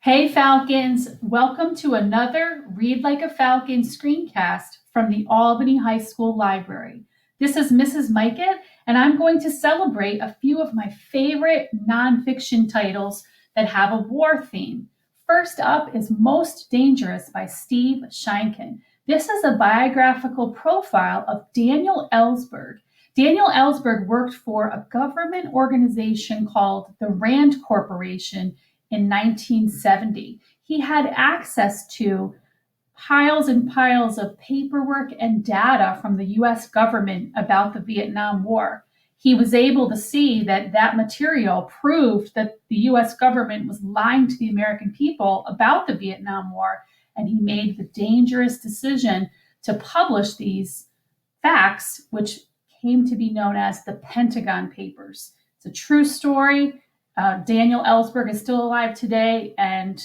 Hey Falcons, welcome to another Read Like a Falcon screencast from the Albany High School Library. This is Mrs. Mikett, and I'm going to celebrate a few of my favorite nonfiction titles that have a war theme. First up is Most Dangerous by Steve Sheinkin. This is a biographical profile of Daniel Ellsberg. Daniel Ellsberg worked for a government organization called the Rand Corporation in 1970. He had access to piles and piles of paperwork and data from the US government about the Vietnam War. He was able to see that that material proved that the US government was lying to the American people about the Vietnam War, and he made the dangerous decision to publish these facts, which came to be known as the Pentagon Papers. It's a true story. Daniel Ellsberg is still alive today, and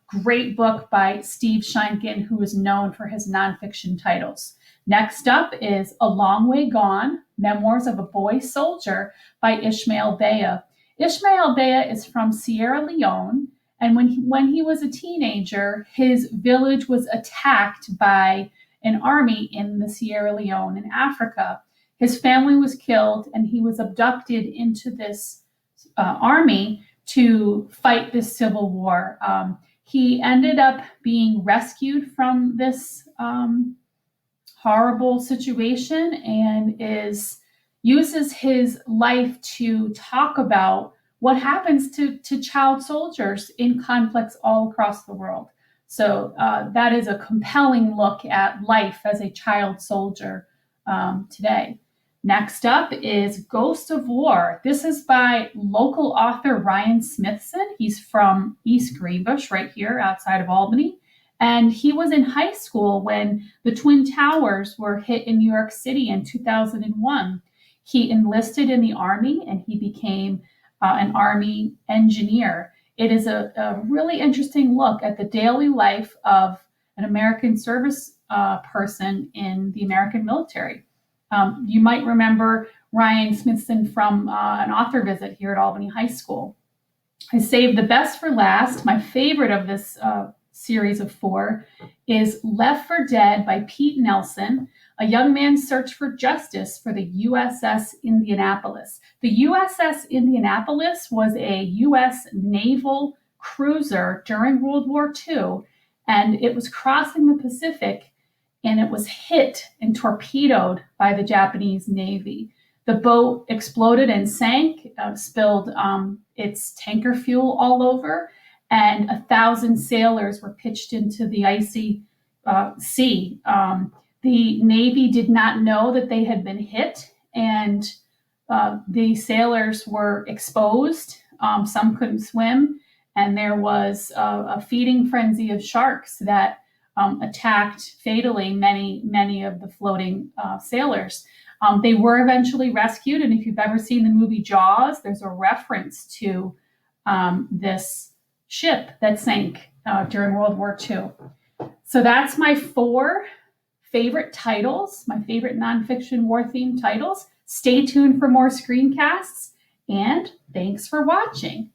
great book by Steve Sheinkin, who is known for his nonfiction titles. Next up is A Long Way Gone, Memoirs of a Boy Soldier by Ismail Beyah. Ismail Beyah is from Sierra Leone, and when he was a teenager, his village was attacked by an army in the Sierra Leone in Africa. His family was killed, and he was abducted into this army to fight this civil war. He ended up being rescued from this horrible situation and uses his life to talk about what happens to child soldiers in conflicts all across the world. So that is a compelling look at life as a child soldier today. Next up is Ghost of War. This is by local author Ryan Smithson. He's from East Greenbush, right here outside of Albany. And he was in high school when the Twin Towers were hit in New York City in 2001. He enlisted in the Army and he became an Army engineer. It is a really interesting look at the daily life of an American service person in the American military. You might remember Ryan Smithson from an author visit here at Albany High School. I saved the best for last. My favorite of this series of 4 is Left for Dead by Pete Nelson, a young man's search for justice for the USS Indianapolis. The USS Indianapolis was a US naval cruiser during World War II, and it was crossing the Pacific, and it was hit and torpedoed by the Japanese Navy. The boat exploded and sank, spilled its tanker fuel all over, and 1,000 sailors were pitched into the icy sea. The Navy did not know that they had been hit, and the sailors were exposed. Some couldn't swim, and there was a feeding frenzy of sharks that attacked fatally many of the floating sailors. They were eventually rescued, and if you've ever seen the movie Jaws, there's a reference to this ship that sank during World War II. So that's my 4 favorite titles, my favorite nonfiction war-themed titles. Stay tuned for more screencasts, and thanks for watching.